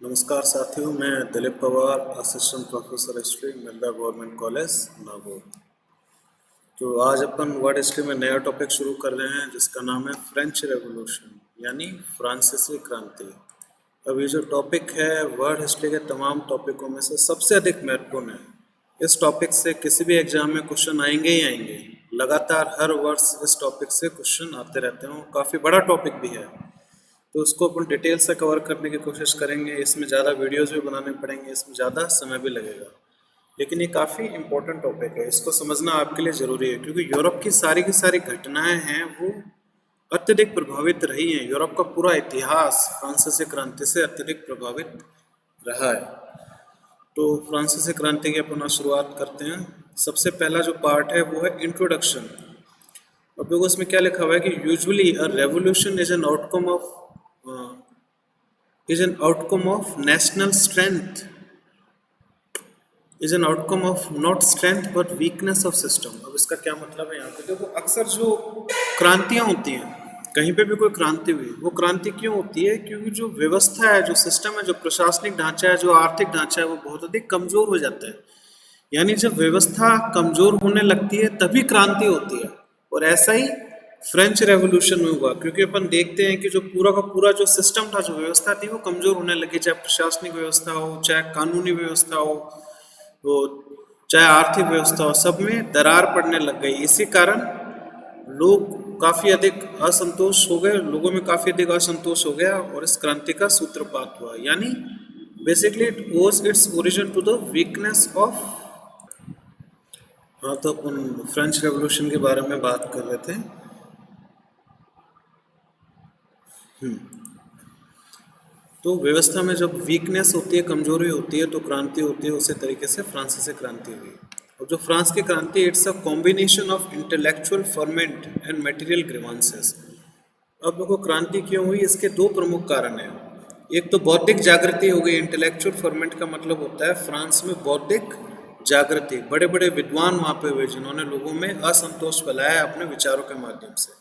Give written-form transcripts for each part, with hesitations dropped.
नमस्कार साथियों, मैं Dilip Pawar, assistant professor history, Milda government college, Nagaur. तो आज अपन वर्ल्ड हिस्ट्री में नया टॉपिक शुरू कर रहे हैं जिसका नाम है फ्रेंच रेवोल्यूशन यानी फ्रांसीसी क्रांति। अब ये जो टॉपिक है वर्ल्ड हिस्ट्री के तमाम टॉपिकों में से सबसे अधिक महत्वपूर्ण है। इस टॉपिक से किसी भी एग्जाम में क्वेश्चन आएंगे ही आएंगे। लगातार हर वर्ष इस टॉपिक से क्वेश्चन आते रहते हैं। काफ़ी बड़ा टॉपिक भी है, तो उसको अपन डिटेल से कवर करने की कोशिश करेंगे। इसमें ज़्यादा वीडियोस भी बनाने पड़ेंगे, इसमें ज़्यादा समय भी लगेगा, लेकिन ये काफ़ी इम्पोर्टेंट टॉपिक है। इसको समझना आपके लिए ज़रूरी है क्योंकि यूरोप की सारी घटनाएं हैं वो अत्यधिक प्रभावित रही हैं। यूरोप का पूरा इतिहास फ्रांसीसी क्रांति से अत्यधिक प्रभावित रहा है। तो फ्रांसीसी क्रांति की अपन शुरुआत करते हैं। सबसे पहला जो पार्ट है वो है इंट्रोडक्शन। अब देखो इसमें क्या लिखा हुआ है कि usually a revolution is an outcome of national strength is an outcome of not strength but weakness of system। अब इसका क्या मतलब है यहाँ पे देखो, अक्सर जो क्रांतियां होती हैं, कहीं पे भी कोई क्रांति हुई, वो क्रांति क्यों होती है? क्योंकि जो व्यवस्था है, जो सिस्टम है, जो प्रशासनिक ढांचा है, जो आर्थिक ढांचा है, वो बहुत अधिक कमजोर हो जाता है। यानी जब व्यवस्था कमजोर होने लगती है तभी क्रांति होती है। और ऐसा ही फ्रेंच रेवोल्यूशन में हुआ, क्योंकि अपन देखते हैं कि जो पूरा का पूरा जो सिस्टम था, जो व्यवस्था थी, वो कमजोर होने लगी। चाहे प्रशासनिक व्यवस्था हो, चाहे कानूनी व्यवस्था हो, वो चाहे आर्थिक व्यवस्था हो, सब में दरार पड़ने लग गई। इसी कारण लोग काफी अधिक असंतोष हो गए, लोगों में काफी अधिक असंतोष हो गया और इस क्रांति का सूत्रपात हुआ। यानी basically it owes its origin to the weakness of. हाँ, तो अपन फ्रेंच रेवोल्यूशन के बारे में बात कर रहे थे। तो व्यवस्था में जब वीकनेस होती है, कमजोरी होती है, तो क्रांति होती है। उसी तरीके से फ्रांसीसी क्रांति हुई। और जो फ्रांस की क्रांति, it's a combination of intellectual ferment and material grievances. अब देखो क्रांति क्यों हुई, इसके दो प्रमुख कारण हैं। एक तो बौद्धिक जागृति हो गई। इंटेलेक्चुअल फर्मेंट का मतलब होता है फ्रांस में बौद्धिक जागृति। बड़े बड़े विद्वान वहाँ पे हुए जिन्होंने लोगों में असंतोष फैलाया अपने विचारों के माध्यम से।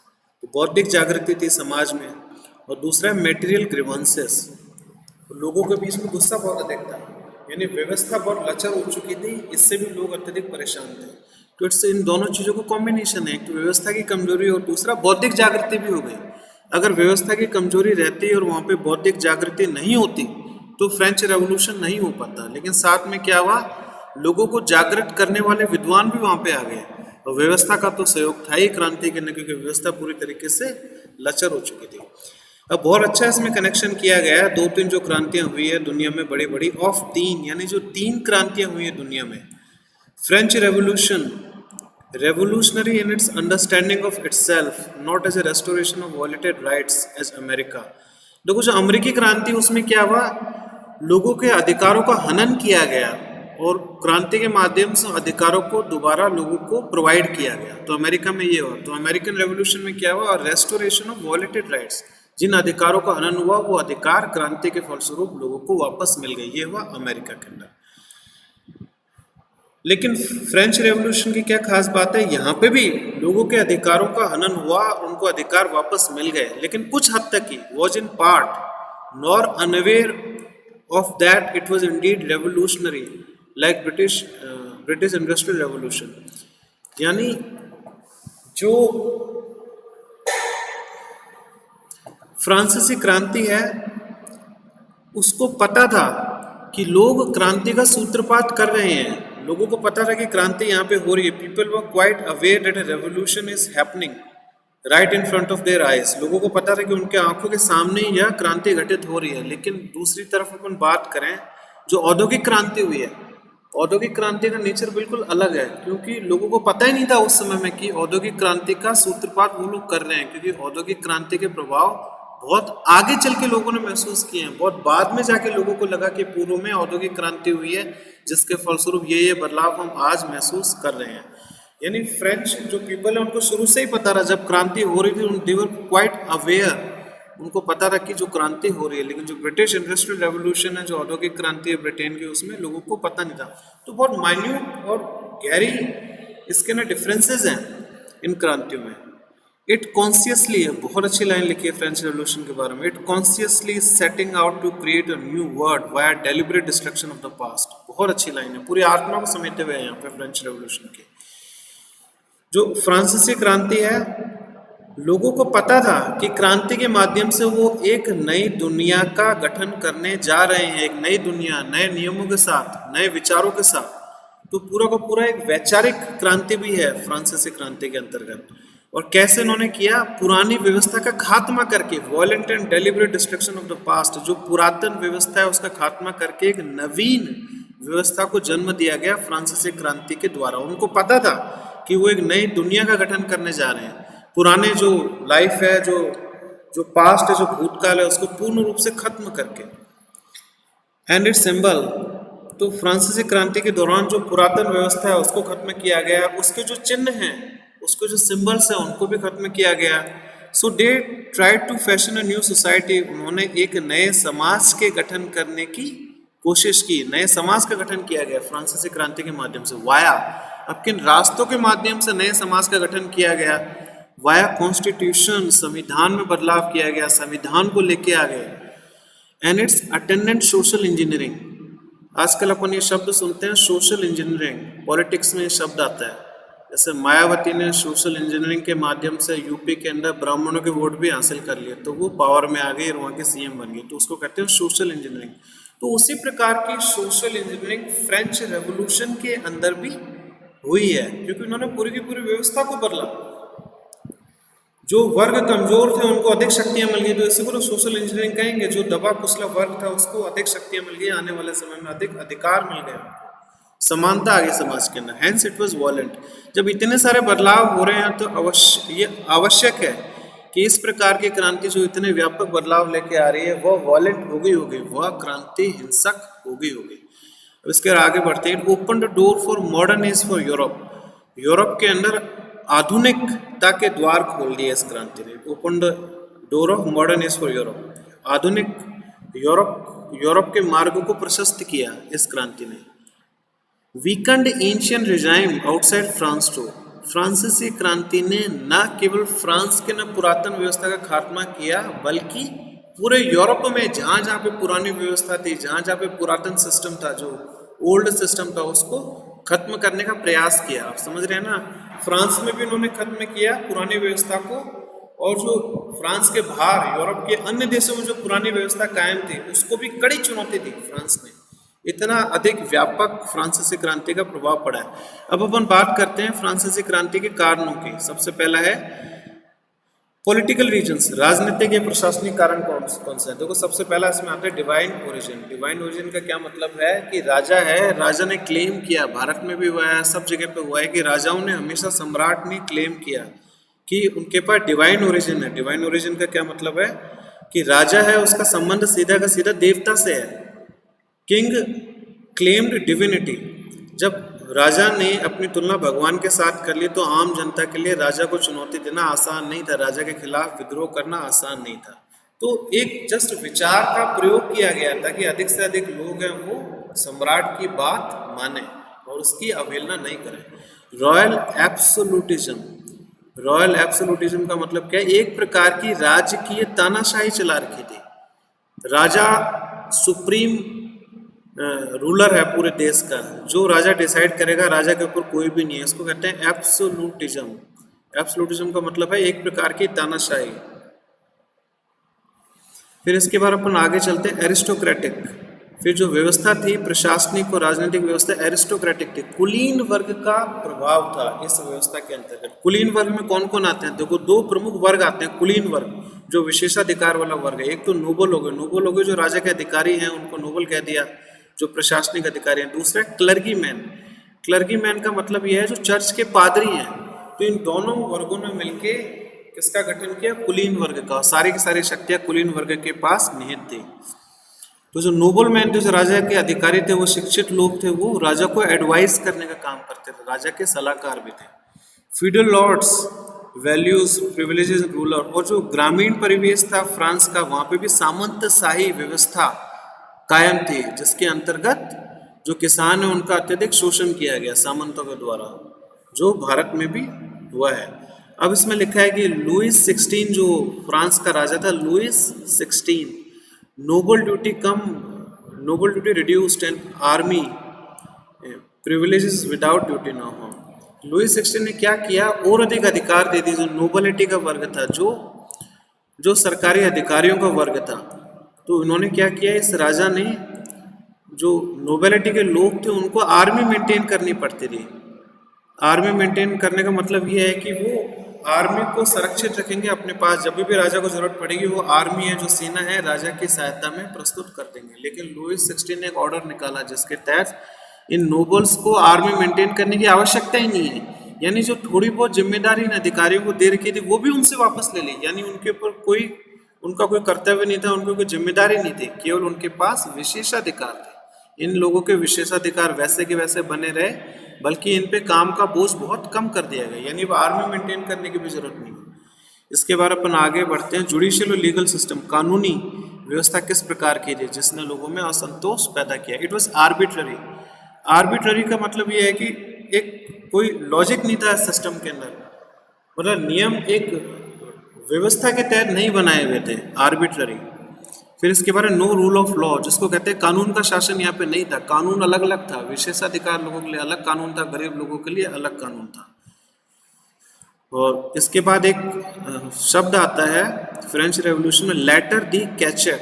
तो बौद्धिक जागृति थी समाज में। और दूसरा है मेटेरियल ग्रीवांसेस। लोगों के बीच में गुस्सा बहुत अधिक था, यानी व्यवस्था बहुत लचर हो चुकी थी, इससे भी लोग अत्यधिक परेशान थे। तो इट्स इन दोनों चीजों को कॉम्बिनेशन है, एक तो व्यवस्था की कमजोरी और दूसरा बौद्धिक जागृति भी हो गई। अगर व्यवस्था की कमजोरी रहती और वहां पे बौद्धिक जागृति नहीं होती तो फ्रेंच रेवोल्यूशन नहीं हो पाता। लेकिन साथ में क्या हुआ, लोगों को जागृत करने वाले विद्वान भी वहां पे आ गए और व्यवस्था का तो सहयोग था ही क्रांति के, क्योंकि व्यवस्था पूरी तरीके से लचर हो चुकी थी। अब बहुत अच्छा इसमें कनेक्शन किया गया है। दो तीन जो क्रांतियां हुई है दुनिया में, बड़ी बड़ी ऑफ तीन, यानी जो तीन क्रांतियां हुई है दुनिया में। French revolution revolutionary in its understanding of itself, not as a restoration of violated rights as America। देखो जो अमेरिकी क्रांति, उसमें क्या हुआ, लोगों के अधिकारों का हनन किया गया और क्रांति के माध्यम से अधिकारों को दोबारा लोगों को प्रोवाइड किया गया। तो अमेरिका में ये हुआ। तो अमेरिकन रेवोल्यूशन में क्या हुआ, रेस्टोरेशन ऑफ वॉयलेटेड राइट्स। जिन अधिकारों का हनन हुआ वो अधिकार क्रांति के फलस्वरूप लोगों को वापस मिल गई। ये हुआ अमेरिका के अंदर। लेकिन फ्रेंच रेवोल्यूशन की क्या खास बात है, यहाँ पे भी लोगों के अधिकारों का हनन हुआ, उनको अधिकार वापस मिल गए, लेकिन कुछ हद तक ही। Was in part nor unaware of that it was indeed revolutionary like British industrial revolution. यानी जो फ्रांसीसी क्रांति है उसको पता था कि लोग क्रांति का सूत्रपात कर रहे हैं। लोगों को पता था कि क्रांति यहाँ पे हो रही है। People were quite aware that a revolution is happening right in front of their eyes. लोगों को पता था कि उनके आंखों के सामने ही यह क्रांति घटित हो रही है। लेकिन दूसरी तरफ अपन बात करें, जो औद्योगिक क्रांति हुई है, औद्योगिक क्रांति का नेचर बिल्कुल अलग है, क्योंकि लोगों को पता ही नहीं था उस समय में कि औद्योगिक क्रांति का सूत्रपात वो लोग कर रहे हैं। क्योंकि औद्योगिक क्रांति के प्रभाव बहुत आगे चल के लोगों ने महसूस किए हैं। बहुत बाद में जाके लोगों को लगा कि पूर्व में औद्योगिक क्रांति हुई है जिसके फलस्वरूप ये बदलाव हम आज महसूस कर रहे हैं। यानी फ्रेंच जो पीपल है उनको शुरू से ही पता रहा, जब क्रांति हो रही थी दे वर क्वाइट अवेयर, उनको पता था कि जो क्रांति हो रही है। लेकिन जो ब्रिटिश इंडस्ट्रियल रेवोल्यूशन है, जो औद्योगिक क्रांति है ब्रिटेन की, उसमें लोगों को पता नहीं था। तो बहुत माइन्यूट और गहरी इसके ना डिफरेंसेस हैं इन क्रांतियों में। इट कॉन्शियसली है, बहुत अच्छी लाइन लिखी है फ्रेंच रेवोल्यूशन के बारे में। It consciously setting out to create a new world via deliberate destruction of the past. बहुत अच्छी लाइन है, पूरी आत्मा को समेटे हुए हैं यहाँ पे फ्रेंच रेवोल्यूशन की। जो फ्रांसीसी क्रांति है, लोगों को पता था कि क्रांति के माध्यम से वो एक नई दुनिया का गठन करने जा रहे हैं, एक नई दुनिया नए नियमों के साथ, नए विचारों के साथ। तो पूरा का पूरा एक वैचारिक क्रांति भी है फ्रांसीसी क्रांति के अंतर्गत। और कैसे इन्होंने किया, पुरानी व्यवस्था का खात्मा करके, violent and deliberate destruction of the past, जो पुरातन व्यवस्था है उसका खात्मा करके एक नवीन व्यवस्था को जन्म दिया गया फ्रांसीसी क्रांति के द्वारा। उनको पता था कि वो एक नई दुनिया का गठन करने जा रहे हैं। पुराने जो लाइफ है, जो जो पास्ट है, जो भूतकाल है, उसको पूर्ण रूप से खत्म करके। एंड इट्स सिंबल, तो फ्रांसीसी क्रांति के दौरान जो पुरातन व्यवस्था है उसको खत्म किया गया, उसके जो चिन्ह हैं, उसके जो सिंबल्स हैं उनको भी खत्म किया गया। So they try to fashion a new society, उन्होंने एक नए समाज के गठन करने की कोशिश की, नए समाज का गठन किया गया फ्रांसीसी क्रांति के माध्यम से। वाया, अब किन रास्तों के माध्यम से नए समाज का गठन किया गया? वाया कॉन्स्टिट्यूशन, संविधान में बदलाव किया गया, संविधान को लेके आ गए। And it's attendant social engineering, आजकल अपन ये शब्द सुनते हैं सोशल इंजीनियरिंग, पॉलिटिक्स में ये शब्द आता है। जैसे मायावती ने सोशल इंजीनियरिंग के माध्यम से यूपी के अंदर ब्राह्मणों के वोट भी हासिल कर लिए, तो वो पावर में आ गई और वहाँ के सीएम बन गए, तो उसको कहते हैं सोशल इंजीनियरिंग। तो उसी प्रकार की सोशल इंजीनियरिंग फ्रेंच रेवोल्यूशन के अंदर भी हुई है, क्योंकि उन्होंने पूरी की पूरी व्यवस्था को बदला। जो वर्ग कमजोर थे उनको अधिक शक्तियां मिल गई, तो इसी को सोशल इंजीनियरिंग कहेंगे। जो दबा कुचला वर्ग था उसको अधिक शक्तियां मिल गई, आने वाले समय में अधिक अधिकार मिल गए, समानता आ गई समाज के अंदर। Hence it was violent. जब इतने सारे बदलाव हो रहे हैं तो ये आवश्यक है कि इस प्रकार की क्रांति जो इतने व्यापक बदलाव लेके आ रही है वह वॉयलेंट हो गई, वह क्रांति हिंसक हो गई। अब इसके आगे बढ़ते हैं। Open the door for modern age for Europe, Europe के अंदर आधुनिकता के द्वार खोल दिए इस क्रांति ने। Open the door of modern age for Europe, आधुनिक यूरोप के मार्गों को प्रशस्त किया इस क्रांति ने। Weakened ancient regime outside France too, फ्रांसीसी क्रांति ने न केवल फ्रांस के न पुरातन व्यवस्था का खात्मा किया, बल्कि पूरे यूरोप में जहाँ जहाँ पे पुरानी व्यवस्था थी, जहाँ जहाँ पे पुरातन सिस्टम था, जो ओल्ड सिस्टम था, उसको खत्म करने का प्रयास किया। आप समझ रहे हैं ना, फ्रांस में भी उन्होंने खत्म किया पुरानी व्यवस्था को, और जो फ्रांस के बाहर यूरोप के अन्य देशों में जो पुरानी व्यवस्था कायम थी उसको भी कड़ी चुनौती दी फ्रांस ने। इतना अधिक व्यापक फ्रांसीसी क्रांति का प्रभाव पड़ा है। अब अपन बात करते हैं फ्रांसीसी क्रांति के कारणों की। सबसे पहला है पॉलिटिकल रीजंस, राजनीतिक या प्रशासनिक कारण कौन से हैं? देखो, सबसे पहला इसमें आता है डिवाइन ओरिजिन। डिवाइन ओरिजिन का क्या मतलब है कि राजा है, राजा ने क्लेम किया, भारत में भी हुआ है, सब जगह पे हुआ है कि राजाओं ने हमेशा, सम्राट ने क्लेम किया कि उनके पास डिवाइन ओरिजिन है। डिवाइन ओरिजिन का क्या मतलब है कि राजा है, उसका संबंध सीधा का सीधा देवता से है। किंग क्लेम्ड डिविनिटी, जब राजा ने अपनी तुलना भगवान के साथ कर ली तो आम जनता के लिए राजा को चुनौती देना आसान नहीं था, राजा के खिलाफ विद्रोह करना आसान नहीं था। तो एक जस्ट विचार का प्रयोग किया गया था कि अधिक से अधिक लोग हैं वो सम्राट की बात माने और उसकी अवहेलना नहीं करें। रॉयल एब्सोल्यूटिज्म, रॉयल एब्सोल्यूटिज्म का मतलब क्या है? एक प्रकार की राजकीय तानाशाही चला रखी थी। राजा सुप्रीम रूलर है पूरे देश का, जो राजा डिसाइड करेगा, राजा के ऊपर कोई भी नहीं है, इसको कहते हैं एब्सोल्यूटिज्म। एब्सोल्यूटिज्म का मतलब है एक प्रकार की तानाशाही। फिर इसके बाद अपन आगे चलते हैं एरिस्टोक्रेटिक। फिर जो व्यवस्था थी प्रशासनिक और राजनीतिक व्यवस्था एरिस्टोक्रेटिक थी, कुलीन वर्ग का प्रभाव था इस व्यवस्था के अंतर्गत। कुलीन वर्ग में कौन कौन आते हैं? देखो, दो प्रमुख वर्ग आते हैं कुलीन वर्ग, जो विशेषाधिकार वाला वर्ग है। एक तो नोबल हो गए, नोबल हो गए जो राजा के अधिकारी हैं उनको नोबल कह दिया, जो प्रशासनिक अधिकारी हैं। दूसरा क्लर्गी मैन, क्लर्गी मैन का मतलब यह है जो चर्च के पादरी हैं। तो इन दोनों वर्गों ने मिलके किसका गठन किया? कुलीन वर्ग का। सारी की सारी शक्तियां कुलीन वर्ग के पास निहित थी। तो जो नोबल मैन थे, जो राजा के अधिकारी थे, वो शिक्षित लोग थे, वो राजा को एडवाइस करने का काम करते थे, राजा के सलाहकार भी थे। Feudal lords, values, privileges, ruler. और जो ग्रामीण परिवेश था फ्रांस का, वहां पे भी सामंतशाही व्यवस्था कायम थी, जिसके अंतर्गत जो किसान है उनका अत्यधिक शोषण किया गया सामंतों के द्वारा, जो भारत में भी हुआ है। अब इसमें लिखा है कि लुइस 16 जो फ्रांस का राजा था, Louis 16 noble duty come noble duty reduced and army privileges without duty ना हो। लुइस 16 ने क्या किया, और अधिक अधिकार दे दिए जो नोबलिटी का वर्ग था, जो जो सरकारी अधिकारियों का वर्ग था। तो इन्होंने क्या किया, इस राजा ने जो नोबेलिटी के लोग थे उनको आर्मी मेंटेन करनी पड़ती थी। आर्मी मेंटेन करने का मतलब ये है कि वो आर्मी को सुरक्षित रखेंगे अपने पास, जब भी राजा को जरूरत पड़ेगी वो आर्मी है जो सेना है राजा की सहायता में प्रस्तुत कर देंगे। लेकिन लुइस 16 ने एक ऑर्डर निकाला जिसके तहत इन नोबल्स को आर्मी मेंटेन करने की आवश्यकता ही नहीं है, यानी जो थोड़ी बहुत जिम्मेदारी इन अधिकारियों को दे रखी थी वो भी उनसे वापस ले ली, यानी उनके ऊपर उनका कोई कर्तव्य नहीं था, उनको कोई जिम्मेदारी नहीं थी, केवल उनके पास विशेषाधिकार थे। इन लोगों के विशेषाधिकार वैसे के वैसे बने रहे, बल्कि इन पे काम का बोझ बहुत कम कर दिया गया, यानी वो आर्मी मेंटेन करने की भी जरूरत नहीं। इसके बाद अपन आगे बढ़ते हैं। जुडिशियल और लीगल सिस्टम, कानूनी व्यवस्था किस प्रकार की थी जिसने लोगों में असंतोष पैदा किया। It was arbitrary. आर्बिट्ररी का मतलब ये है कि एक कोई लॉजिक नहीं था सिस्टम के अंदर, मतलब नियम एक व्यवस्था के तहत नहीं बनाए हुए थे, आर्बिट्ररी। फिर इसके बारे में नो रूल ऑफ लॉ, जिसको कहते हैं कानून का शासन यहाँ पे नहीं था, कानून अलग अलग था, विशेषाधिकार लोगों के लिए अलग कानून था, गरीब लोगों के लिए अलग कानून था। और इसके बाद एक शब्द आता है फ्रेंच रेवोल्यूशन में, letter de cachet,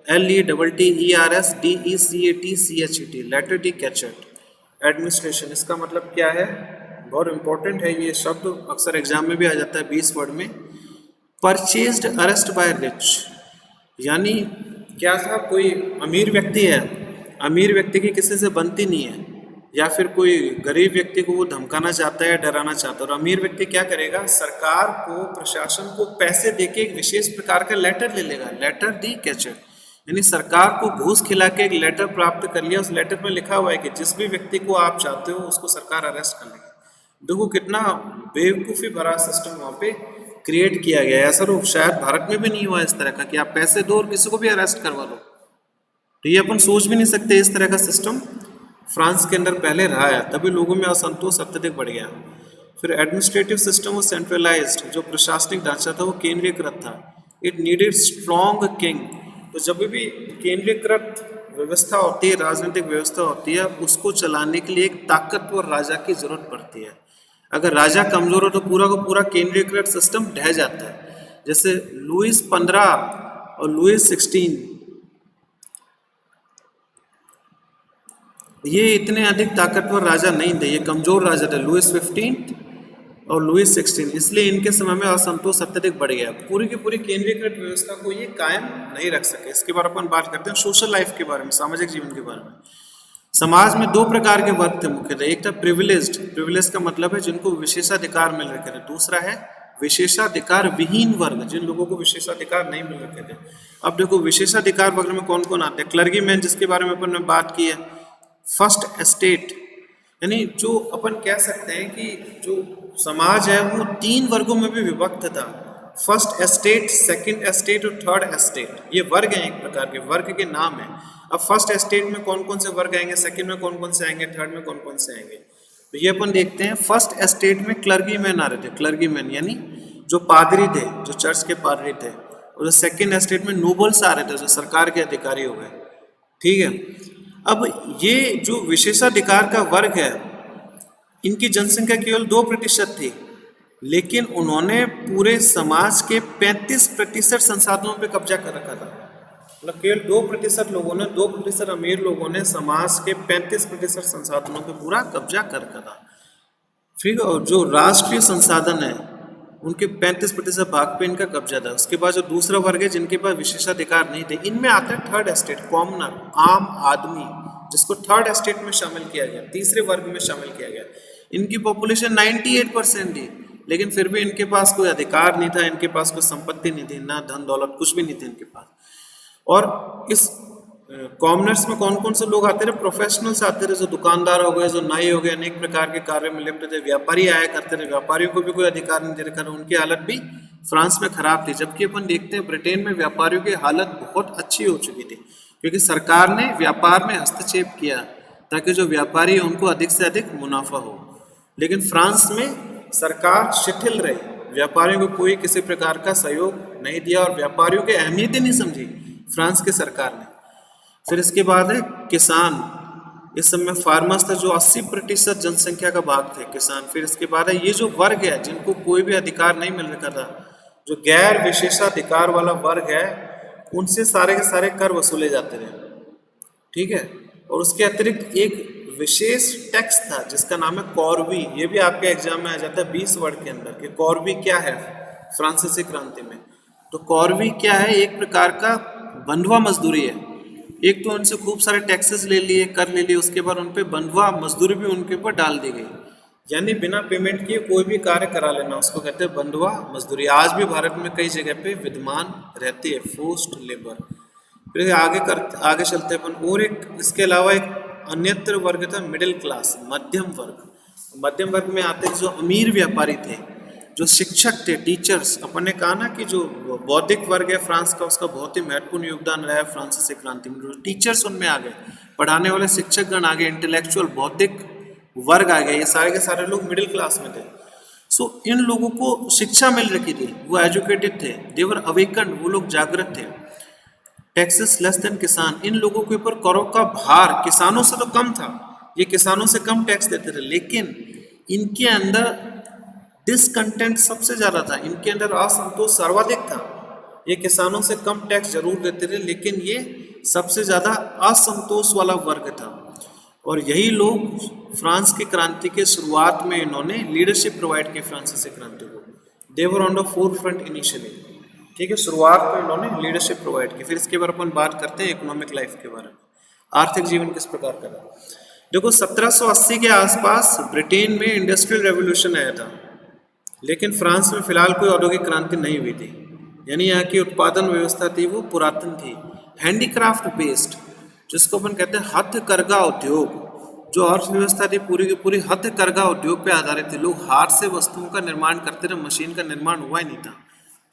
LETTERSDECATCHET, letter de cachet, administration. इसका मतलब क्या है, बहुत इंपॉर्टेंट है ये शब्द, अक्सर एग्जाम में भी आ जाता है 20 वर्ड में। परचेज्ड अरेस्ट बाय रिच, यानी क्या था, कोई अमीर व्यक्ति है, अमीर व्यक्ति की किसी से बनती नहीं है, या फिर कोई गरीब व्यक्ति को वो धमकाना चाहता है, डराना चाहता है, और अमीर व्यक्ति क्या करेगा, सरकार को, प्रशासन को पैसे देके एक विशेष प्रकार का लेटर ले लेगा, लेटर दी कैचर, यानी सरकार को घूस खिला के एक लेटर प्राप्त कर लिया। उस लेटर में लिखा हुआ है कि जिस भी व्यक्ति को आप चाहते हो उसको सरकार अरेस्ट कर लेगी। देखो कितना बेवकूफ़ी भरा सिस्टम वहाँ पे क्रिएट किया गया है। ऐसा तो शायद भारत में भी नहीं हुआ इस तरह का कि आप पैसे दो और किसी को भी अरेस्ट करवा लो। तो ये अपन सोच भी नहीं सकते, इस तरह का सिस्टम फ्रांस के अंदर पहले रहा है, तभी लोगों में असंतोष अत्यधिक बढ़ गया। फिर एडमिनिस्ट्रेटिव सिस्टम वो सेंट्रलाइज्ड, जो प्रशासनिक ढांचा था वो केंद्रीकृत था। इट नीडेड स्ट्रॉन्ग किंग, तो जब भी केंद्रीकृत व्यवस्था होती है, राजनीतिक व्यवस्था होती है, उसको चलाने के लिए एक ताकतवर राजा की जरूरत पड़ती है। अगर राजा कमजोर हो तो पूरा का पूरा केंद्रीकृत सिस्टम ढह जाता है। जैसे लुइस 15 और लुइस 16 ये इतने अधिक ताकतवर राजा नहीं थे, ये कमजोर राजा थे, लुइस 15 और लुइस 16, इसलिए इनके समय में असंतोष अत्यधिक बढ़ गया। पूरी की पूरी केंद्रीकृत व्यवस्था को ये कायम नहीं रख सके। इसके बारे में अपन बात करते हैं सोशल लाइफ के बारे में, सामाजिक जीवन के बारे में। समाज में दो प्रकार के वर्ग थे मुख्यतः, एक था प्रिविलेज्ड, प्रिविलेज का मतलब है जिनको विशेषाधिकार मिल रखे थे, दूसरा है विशेषाधिकार विहीन वर्ग, जिन लोगों को विशेषाधिकार नहीं मिल रखे थे। अब देखो विशेषाधिकार वर्ग में कौन कौन आते हैं, क्लर्गी मैन जिसके बारे में अपन ने बात की है, फर्स्ट एस्टेट, यानी जो अपन कह सकते हैं कि जो समाज है वो 3 वर्गों में भी विभक्त था, फर्स्ट एस्टेट, सेकंड एस्टेट और थर्ड एस्टेट। ये वर्ग हैं, एक प्रकार के वर्ग के नाम है। अब फर्स्ट एस्टेट में कौन कौन से वर्ग आएंगे, सेकंड में कौन कौन से आएंगे, थर्ड में कौन कौन से आएंगे, तो ये अपन देखते हैं। फर्स्ट एस्टेट में क्लर्गी मैन आ रहे थे, क्लर्गी मैन यानी जो पादरी थे, जो चर्च के पादरी थे, और सेकंड एस्टेट में नोबल्स आ रहे थे, जो सरकार के अधिकारी हो गए, ठीक है। अब ये जो विशेषाधिकार का वर्ग है, इनकी जनसंख्या केवल 2% थी, लेकिन उन्होंने पूरे समाज के 35% संसाधनों पे कब्जा कर रखा था। मतलब केवल 2% लोगों ने, 2% अमीर लोगों ने समाज के 35% संसाधनों पे पूरा कब्जा कर रखा था। फिर जो राष्ट्रीय संसाधन है उनके 35% भाग पे इनका कब्जा था। उसके बाद जो दूसरा वर्ग है जिनके पास विशेषाधिकार नहीं थे, इनमें आता है थर्ड एस्टेट, कॉमनर, आम आदमी, जिसको थर्ड एस्टेट में शामिल किया गया, तीसरे वर्ग में शामिल किया गया। इनकी पॉपुलेशन 98% थी, लेकिन फिर भी इनके पास कोई अधिकार नहीं था, इनके पास कोई संपत्ति नहीं थी, ना धन दौलत, कुछ भी नहीं थे इनके पास। और इस कॉमनर्स में कौन कौन से लोग आते थे, प्रोफेशनल्स आते थे, जो दुकानदार हो गए, जो नाई हो गए, अनेक प्रकार के कार्य में लिप्त थे, व्यापारी आया करते थे, व्यापारियों को भी कोई अधिकार नहीं दे रखा था, उनकी हालत भी फ्रांस में खराब थी। जबकि अपन देखते हैं ब्रिटेन में व्यापारियों की हालत बहुत अच्छी हो चुकी थी, क्योंकि सरकार ने व्यापार में हस्तक्षेप किया ताकि जो व्यापारी है उनको अधिक से अधिक मुनाफा हो। लेकिन फ्रांस में सरकार शिथिल रही, व्यापारियों को कोई किसी प्रकार का सहयोग नहीं दिया और व्यापारियों की अहमियत ही नहीं समझी फ्रांस की सरकार ने। फिर इसके बाद है किसान। इस समय फार्मर्स था जो 80% जनसंख्या का भाग थे किसान। फिर इसके बाद है ये जो वर्ग है जिनको कोई भी अधिकार नहीं मिल रखा था, जो गैर विशेषाधिकार वाला वर्ग है, उनसे सारे के सारे कर वसूले जाते थे, ठीक है। और उसके अतिरिक्त एक विशेष टैक्स था जिसका नाम है कॉर्वी। ये भी आपके एग्जाम में आ जाता है 20 वर्ड के अंदर कि कॉर्वी क्या है फ्रांसीसी क्रांति में। तो कॉर्वी क्या है? एक प्रकार का बंधुआ मजदूरी है। एक तो उनसे खूब सारे टैक्सेस ले लिए, कर ले लिए, उसके बाद उन पे बंधुआ मजदूरी भी उनके ऊपर डाल दी गई, यानी बिना पेमेंट किए कोई भी कार्य करा लेना, उसको कहते हैं बंधुआ मजदूरी। आज भी भारत में कई जगह पे विद्यमान रहती है फोर्स्ड लेबर। फिर आगे चलते हैं अपन। और एक इसके अलावा एक अन्यत्र वर्ग था मिडिल क्लास, मध्यम वर्ग। मध्यम वर्ग में आते जो अमीर व्यापारी थे, जो शिक्षक थे, टीचर्स। अपन ने कहा ना कि जो बौद्धिक वर्ग है फ्रांस का, उसका बहुत ही महत्वपूर्ण योगदान रहा है फ्रांसीसी क्रांति में। जो टीचर्स उनमें आ गए, पढ़ाने वाले शिक्षकगण आ गए, इंटेलेक्चुअल बौद्धिक वर्ग आ गया, ये सारे के सारे लोग मिडिल क्लास में थे। सो इन लोगों को शिक्षा मिल रखी थी, वो एजुकेटेड थे, देवर अवेकन, वो लोग जागृत थे। टैक्सेस लेस देन किसान, इन लोगों के ऊपर करों का भार किसानों से तो कम था, ये किसानों से कम टैक्स देते थे, लेकिन इनके अंदर डिसकंटेंट सबसे ज्यादा था, इनके अंदर असंतोष सर्वाधिक था। ये किसानों से कम टैक्स जरूर देते थे, लेकिन ये सबसे ज्यादा असंतोष वाला वर्ग था। और यही लोग फ्रांस की क्रांति के शुरुआत में इन्होंने लीडरशिप प्रोवाइड की फ्रांसीसी क्रांति को। They were on the forefront initially, ठीक है, शुरुआत में इन्होंने लीडरशिप प्रोवाइड की। फिर इसके बारे में अपन बात करते हैं इकोनॉमिक लाइफ के बारे में, आर्थिक जीवन किस प्रकार का था। देखो 1780 के आसपास ब्रिटेन में इंडस्ट्रियल रेवोल्यूशन आया था, लेकिन फ्रांस में फिलहाल कोई औद्योगिक क्रांति नहीं हुई थी, यानी यहाँ की उत्पादन व्यवस्था थी वो पुरातन थी, हैंडीक्राफ्ट बेस्ड, जिसको अपन कहते हैं हथकरघा उद्योग। जो अर्थव्यवस्था थी पूरी की पूरी हथकरघा उद्योग पे आधारित थी। लोग हाथ से वस्तुओं का निर्माण करते थे, मशीन का निर्माण हुआ ही नहीं था।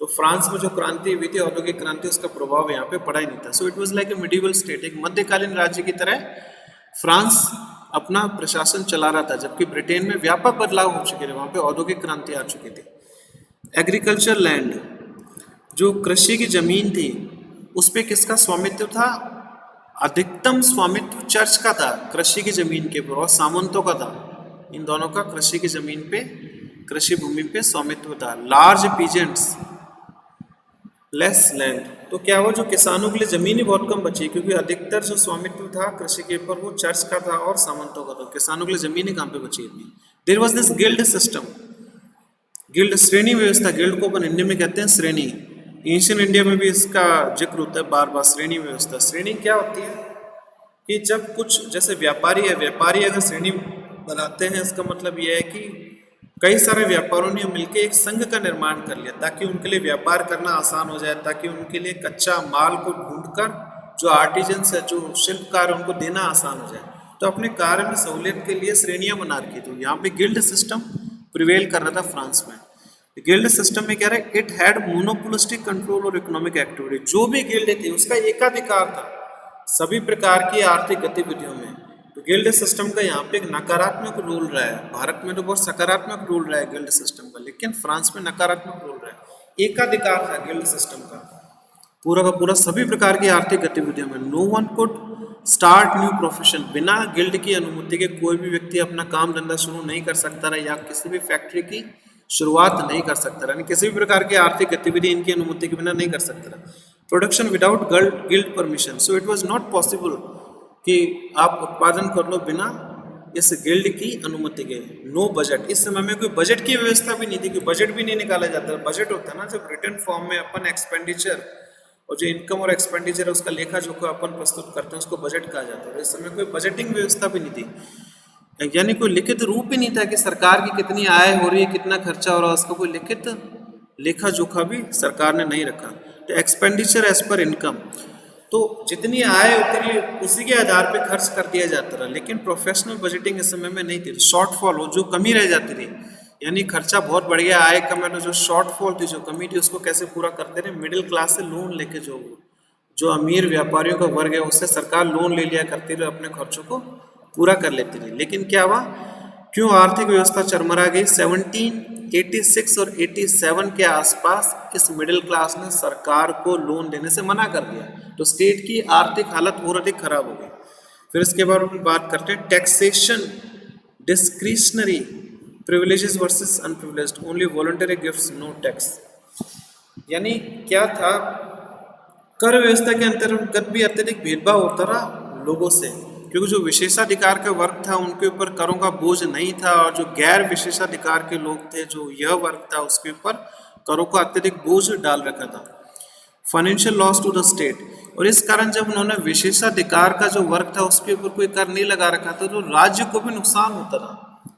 तो फ्रांस में जो क्रांति हुई थी, औद्योगिक क्रांति, उसका प्रभाव यहाँ पे पड़ा ही नहीं था। So it was like a medieval state, एक मध्यकालीन राज्य की तरह फ्रांस अपना प्रशासन चला रहा था, जबकि ब्रिटेन में व्यापक बदलाव हो चुके थे, वहां पे औद्योगिक क्रांति आ चुकी थी। एग्रीकल्चर लैंड, जो कृषि की जमीन थी, उस पे किसका स्वामित्व था? अधिकतम स्वामित्व चर्च का था कृषि की जमीन के ऊपर, और सामंतों का था। इन दोनों का कृषि की जमीन पे, कृषि भूमि पे स्वामित्व था। लार्ज पीजेंट्स, लेस लैंड, तो क्या हुआ, जो किसानों के लिए जमीन ही बहुत कम बची, क्योंकि अधिकतर जो स्वामित्व था कृषि के ऊपर वो चर्च का था और सामंतों का था। किसानों के लिए जमीन ही कहाँ पे बची इतनी। There was this guild system, guild श्रेणी व्यवस्था, गिल्ड को अपन हिंदी में कहते हैं श्रेणी। एशियन इंडिया में भी इसका जिक्र होता है बार बार, श्रेणी व्यवस्था। श्रेणी क्या होती है कि जब कुछ, जैसे व्यापारी है, व्यापारी अगर श्रेणी बनाते हैं, इसका मतलब यह है कि कई सारे व्यापारियों ने मिलकर एक संघ का निर्माण कर लिया ताकि उनके लिए व्यापार करना आसान हो जाए, ताकि उनके लिए कच्चा माल को ढूंढकर जो आर्टिजन्स है, जो शिल्पकार है, उनको देना आसान हो जाए। तो अपने कार्य में सहूलियत के लिए श्रेणियां बना रखी थी। यहाँ पे गिल्ड सिस्टम प्रिवेल कर रहा था फ्रांस में। गिल्ड सिस्टम में क्या रहा है, इट हैड मोनोपोलिस्टिक कंट्रोल और इकोनॉमिक एक्टिविटी। जो भी गिल्ड थी उसका एकाधिकार था सभी प्रकार की आर्थिक गतिविधियों में। तो गिल्ड सिस्टम का यहाँ पे एक नकारात्मक रोल रहा है। भारत में तो बहुत सकारात्मक रोल रहा है गिल्ड सिस्टम का, लेकिन फ्रांस में नकारात्मक रोल रहा है। एकाधिकार था गिल्ड सिस्टम का पूरा का पूरा सभी प्रकार की आर्थिक गतिविधियों में। No one could start new profession, बिना गिल्ड की अनुमति के कोई भी व्यक्ति अपना काम धंधा शुरू नहीं कर सकता रहा, या किसी भी फैक्ट्री की शुरुआत नहीं कर सकता रहा, किसी भी प्रकार की आर्थिक गतिविधि इनकी अनुमति के बिना नहीं कर सकता रहा। Production without guild permission, so it was not possible कि आप उत्पादन कर लो बिना इस गिल्ड की अनुमति के। नो बजट, इस समय में कोई बजट की व्यवस्था भी नहीं थी, कोई बजट भी नहीं निकाला जाता। बजट होता है ना जब रिटर्न फॉर्म में अपन एक्सपेंडिचर और जो इनकम और एक्सपेंडिचर है उसका लेखा जोखा अपन प्रस्तुत करते हैं, उसको बजट कहा जाता है। इस समय कोई बजटिंग व्यवस्था भी नहीं थी, यानी कोई लिखित रूप ही नहीं था कि सरकार की कितनी आय हो रही है, कितना खर्चा हो रहा है, उसका कोई लिखित लेखा जोखा भी सरकार ने नहीं रखा। तो एक्सपेंडिचर एज पर इनकम, तो जितनी आय उतनी उसी के आधार पे खर्च कर दिया जाता रहा, लेकिन प्रोफेशनल बजटिंग इस समय में नहीं थी। शॉर्टफॉल हो, जो कमी रह जाती थी, यानी खर्चा बहुत बढ़ गया, आय कम है, तो जो शॉर्टफॉल थी, जो कमी थी, उसको कैसे पूरा करते रहे? मिडिल क्लास से लोन लेके, जो अमीर व्यापारियों का वर्ग है उससे सरकार लोन ले लिया करती रही, अपने खर्चों को पूरा कर लेती रही। लेकिन क्या हुआ क्यों आर्थिक व्यवस्था चरमरा गई? 1786 और 87 के आसपास इस मिडिल क्लास ने सरकार को लोन देने से मना कर दिया, तो स्टेट की आर्थिक हालत और अधिक खराब हो गई। फिर इसके बाद हम बात करते हैं taxation discretionary privileges versus unprivileged, only voluntary gifts no tax. यानी क्या था, कर व्यवस्था के अंतर्गत भी अत्यधिक भेदभाव होता रहा लोगों से, क्योंकि जो विशेषाधिकार का वर्ग था उनके ऊपर करों का बोझ नहीं था, और जो गैर विशेषाधिकार के लोग थे, जो यह वर्ग था, उसके ऊपर करों का अत्यधिक बोझ डाल रखा था। Financial loss to the state, और इस कारण जब उन्होंने विशेषाधिकार का जो वर्ग था उसके ऊपर कोई कर नहीं लगा रखा था, तो राज्य को भी नुकसान होता था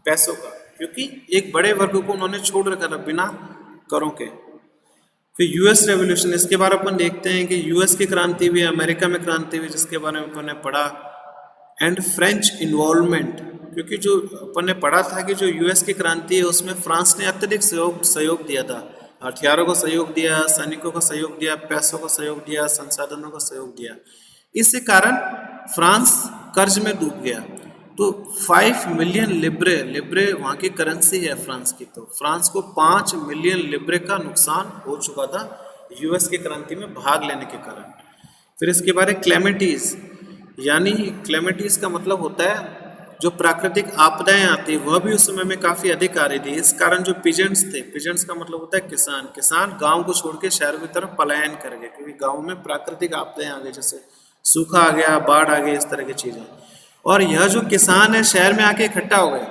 पैसों का, क्योंकि एक बड़े वर्ग को उन्होंने छोड़ रखा था बिना करों के। फिर यूएस रेवोल्यूशन, इसके बारे में अपन देखते हैं कि यूएस की क्रांति हुई, अमेरिका में क्रांति हुई, जिसके बारे में अपन ने पढ़ा। एंड फ्रेंच इन्वॉल्वमेंट, क्योंकि जो अपन ने पढ़ा था कि जो यूएस की क्रांति है उसमें फ्रांस ने अत्यधिक सहयोग दिया था, हथियारों का सहयोग दिया, सैनिकों का सहयोग दिया, पैसों का सहयोग दिया, संसाधनों का सहयोग दिया। इसी कारण फ्रांस कर्ज में डूब गया। तो 5 मिलियन लिब्रे वहाँ की करेंसी है फ्रांस की, तो फ्रांस को 5 मिलियन लिब्रे का नुकसान हो चुका था यूएस की क्रांति में भाग लेने के कारण। फिर इसके बारे क्लेमिटीज, यानी क्लेमिटीज का मतलब होता है जो प्राकृतिक आपदाएं आती, वह भी उस समय में काफ़ी अधिक आ रही थी। इस कारण जो पिजेंट्स थे, पिजेंट्स का मतलब होता है किसान, किसान गाँव को छोड़ के शहरों की तरफ पलायन कर गए, क्योंकि गाँव में प्राकृतिक आपदाएं आ गई, जैसे सूखा आ गया, बाढ़ आ गई, इस तरह की चीज़ें। और यह जो किसान है शहर में आके इकट्ठा हो गए,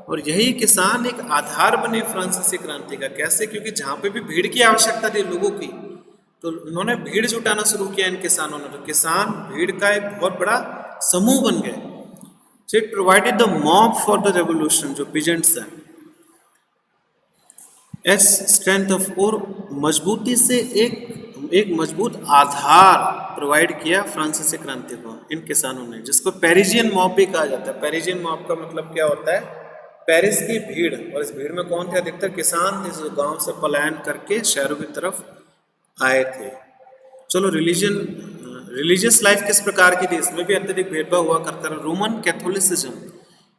और यही किसान एक आधार बने फ्रांसीसी क्रांति का। कैसे? क्योंकि जहाँ पे भी भीड़ की आवश्यकता थी लोगों की, तो उन्होंने भीड़ जुटाना शुरू किया इन किसानों ने, तो किसान भीड़ का एक बहुत बड़ा समूह बन गए। So it provided the mob for the revolution, जो पिजेंट्स हैं, एस स्ट्रेंथ ऑफ, और मजबूती से एक मजबूत आधार प्रोवाइड किया फ्रांसीसी क्रांति को इन किसानों ने, जिसको पेरिजियन मॉब भी कहा जाता है। पेरिजियन मॉब का मतलब क्या होता है? पेरिस की भीड़, और इस भीड़ में कौन थे? अधिकतर किसान थे जो गांव से पलायन करके शहरों की तरफ आए थे। चलो रिलीजियस लाइफ किस प्रकार की थी? इसमें भी अत्यधिक भेदभाव हुआ करता था। रोमन कैथोलिसिज्म,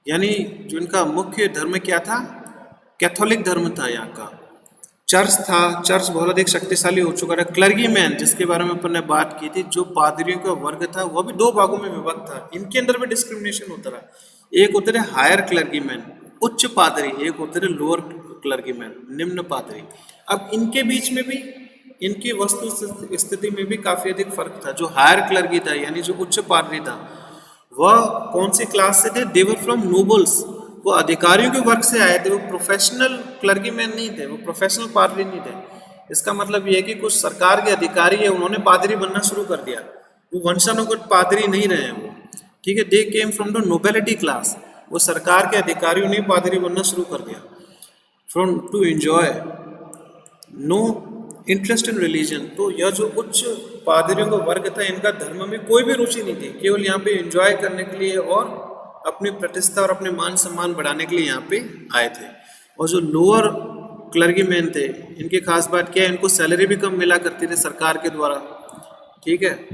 यानी जो इनका मुख्य धर्म क्या था? कैथोलिक धर्म था यहाँ का। चर्च था, चर्च बहुत अधिक शक्तिशाली हो चुका था। क्लर्गी मैन, जिसके बारे में अपन ने बात की थी, जो पादरियों का वर्ग था, वह भी 2 भागों में विभक्त था। इनके अंदर भी डिस्क्रिमिनेशन होता रहा। एक होते थे हायर क्लर्गी मैन, उच्च पादरी, एक होते थे लोअर क्लर्गी मैन, निम्न पादरी। अब इनके बीच में भी, इनकी वस्तु स्थिति में भी काफी अधिक फर्क था। जो हायर क्लर्गी था, यानी जो उच्च पादरी था, वह कौन सी क्लास से थे? दे वर फ्रॉम नोबल्स, वो अधिकारियों के वर्ग से आए थे, वो प्रोफेशनल क्लर्गी मैन नहीं थे, वो प्रोफेशनल पादरी नहीं थे। इसका मतलब ये है कि कुछ सरकार के अधिकारी है, उन्होंने पादरी बनना शुरू कर दिया, वो वंशानुगत पादरी नहीं रहे हैं वो, ठीक है। They came from the nobility class, वो सरकार के अधिकारियों ने पादरी बनना शुरू कर दिया। From to enjoy no interest in religion, तो यह जो उच्च पादरियों का वर्ग था, इनका धर्म में कोई भी रुचि नहीं थी, केवल यहाँ पे एंजॉय करने के लिए और अपनी प्रतिष्ठा और अपने मान सम्मान बढ़ाने के लिए यहाँ पे आए थे। और जो लोअर क्लर्गी मैन थे, इनकी खास बात क्या है? इनको सैलरी भी कम मिला करती थी सरकार के द्वारा, ठीक है।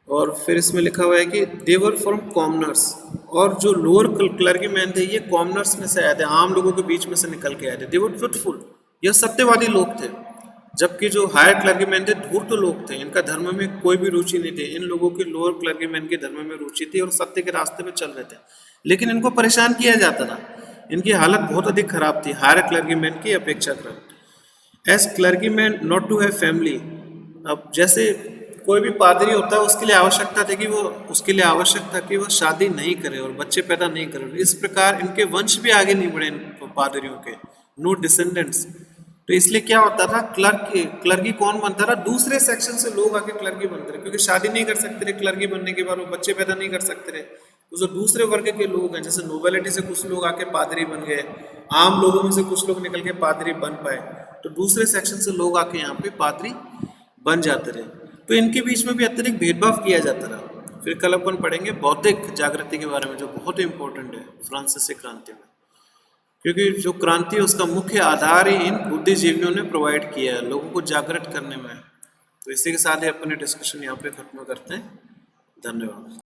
और फिर इसमें लिखा हुआ है कि दे वर फ्रॉम कॉमनर्स, और जो लोअर क्लर्गी मैन थे ये कॉमनर्स में से आए थे, आम लोगों के बीच में से निकल के आए थे। दे वर ट्रुथफुल, यह सत्यवादी लोग थे। जबकि जो हायर क्लर्गी मैन थे धूर्त लोग थे, इनका धर्म में कोई भी रुचि नहीं थी। इन लोगों की लोअर क्लर्गी मैन के धर्म में रुचि थी और सत्य के रास्ते पे चल रहे थे, लेकिन इनको परेशान किया जाता था। इनकी हालत बहुत अधिक खराब थी हायर क्लर्गी मैन की अपेक्षाकृत। As clergy man not to have family, अब जैसे कोई भी पादरी होता है उसके लिए आवश्यक था कि वो शादी नहीं करे और बच्चे पैदा नहीं करे। इस प्रकार इनके वंश भी आगे नहीं बढ़े, इन पादरियों के नो डिसेंडेंट्स। तो इसलिए क्या होता था? क्लर्गी कौन बनता था? दूसरे सेक्शन से लोग आके क्लर्गी बनते रहे, क्योंकि शादी नहीं कर सकते थे क्लर्गी बनने के बाद, वो बच्चे पैदा नहीं कर सकते थे। तो जो दूसरे वर्ग के लोग हैं, जैसे नोबेलिटी से कुछ लोग आके पादरी बन गए, आम लोगों में से कुछ लोग निकल के पादरी बन पाए, तो दूसरे सेक्शन से लोग आके यहाँ पे पादरी बन जाते रहे। तो इनके बीच में भी अत्यधिक भेदभाव किया जाता रहा। फिर कल अपन पढ़ेंगे बौद्धिक जागृति के बारे में, जो बहुत ही इंपॉर्टेंट है फ्रांसीसी क्रांति में, क्योंकि जो क्रांति है उसका मुख्य आधार ही इन बुद्धिजीवियों ने प्रोवाइड किया है लोगों को जागृत करने में। तो इसी के साथ ही अपने डिस्कशन यहाँ पे खत्म करते हैं। धन्यवाद।